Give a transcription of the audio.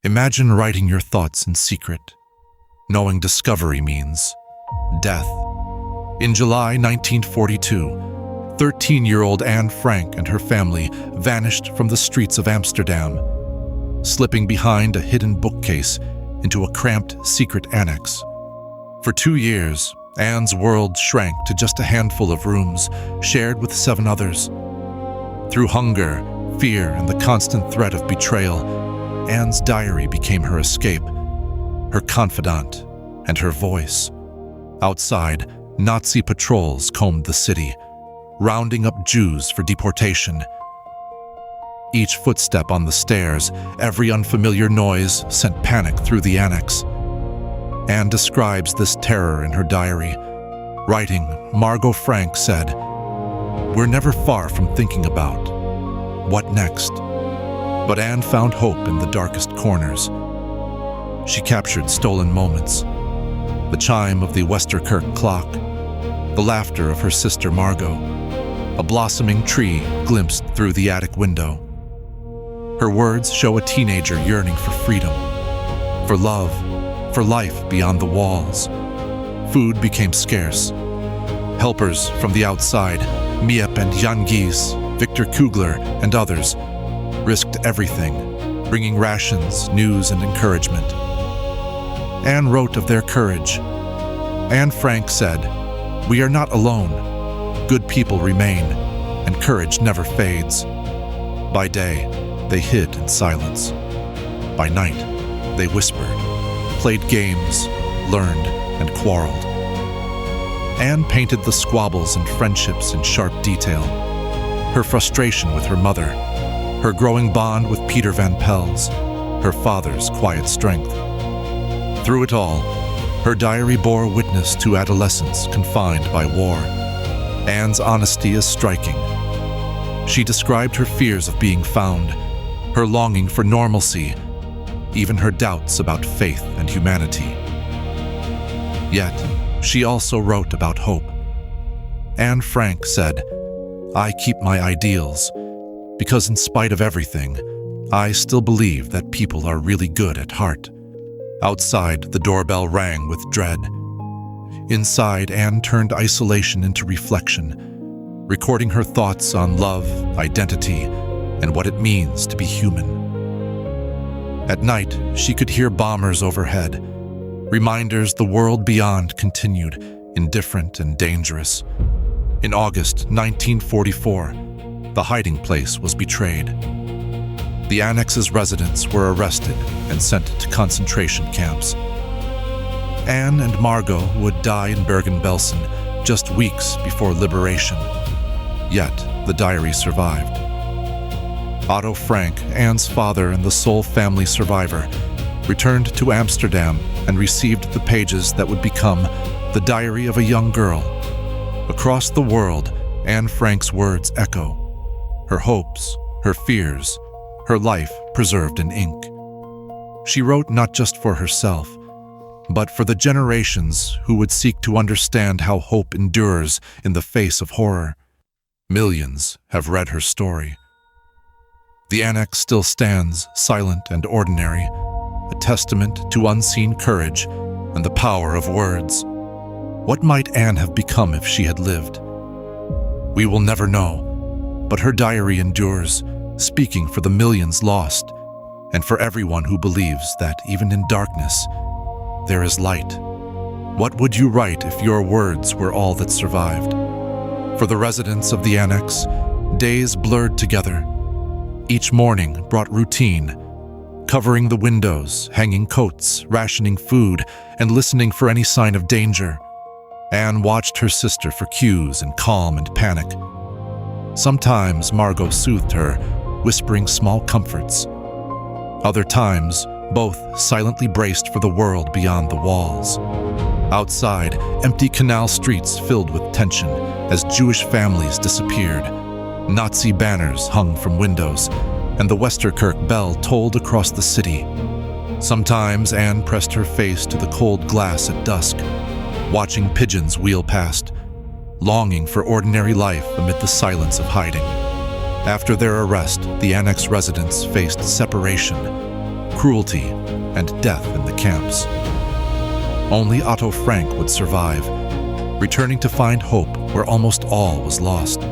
Imagine writing your thoughts in secret, knowing discovery means death. In July 1942, 13-year-old Anne Frank and her family vanished from the streets of Amsterdam, slipping behind a hidden bookcase into a cramped secret annex. For 2 years, Anne's world shrank to just a handful of rooms shared with 7 others. Through hunger, fear, and the constant threat of betrayal, Anne's diary became her escape, her confidant, and her voice. Outside, Nazi patrols combed the city, rounding up Jews for deportation. Each footstep on the stairs, every unfamiliar noise sent panic through the annex. Anne describes this terror in her diary. Writing, Margot Frank said, "We're never far from thinking about what next." But Anne found hope in the darkest corners. She captured stolen moments, the chime of the Westerkerk clock, the laughter of her sister Margot, a blossoming tree glimpsed through the attic window. Her words show a teenager yearning for freedom, for love, for life beyond the walls. Food became scarce. Helpers from the outside, Miep and Gies, Victor Kugler, and others, risked everything, bringing rations, news, and encouragement. Anne wrote of their courage. Anne Frank said, "We are not alone. Good people remain, and courage never fades." By day, they hid in silence. By night, they whispered, played games, learned, and quarreled. Anne painted the squabbles and friendships in sharp detail. Her frustration with her mother, her growing bond with Peter van Pels, her father's quiet strength. Through it all, her diary bore witness to adolescence confined by war. Anne's honesty is striking. She described her fears of being found, her longing for normalcy, even her doubts about faith and humanity. Yet, she also wrote about hope. Anne Frank said, "I keep my ideals, because in spite of everything, I still believe that people are really good at heart." Outside, the doorbell rang with dread. Inside, Anne turned isolation into reflection, recording her thoughts on love, identity, and what it means to be human. At night, she could hear bombers overhead, reminders the world beyond continued, indifferent and dangerous. In August 1944, the hiding place was betrayed. The Annex's residents were arrested and sent to concentration camps. Anne and Margot would die in Bergen-Belsen just weeks before liberation. Yet, the diary survived. Otto Frank, Anne's father and the sole family survivor, returned to Amsterdam and received the pages that would become the diary of a young girl. Across the world, Anne Frank's words echo. Her hopes, her fears, her life preserved in ink. She wrote not just for herself, but for the generations who would seek to understand how hope endures in the face of horror. Millions have read her story. The Annex still stands, silent and ordinary, a testament to unseen courage and the power of words. What might Anne have become if she had lived? We will never know. But her diary endures, speaking for the millions lost, and for everyone who believes that even in darkness, there is light. What would you write if your words were all that survived? For the residents of the Annex, days blurred together. Each morning brought routine, covering the windows, hanging coats, rationing food, and listening for any sign of danger. Anne watched her sister for cues in calm and panic. Sometimes Margot soothed her, whispering small comforts. Other times, both silently braced for the world beyond the walls. Outside, empty canal streets filled with tension as Jewish families disappeared. Nazi banners hung from windows, and the Westerkerk bell tolled across the city. Sometimes Anne pressed her face to the cold glass at dusk, watching pigeons wheel past, longing for ordinary life amid the silence of hiding. After their arrest, the Annex residents faced separation, cruelty, and death in the camps. Only Otto Frank would survive, returning to find hope where almost all was lost.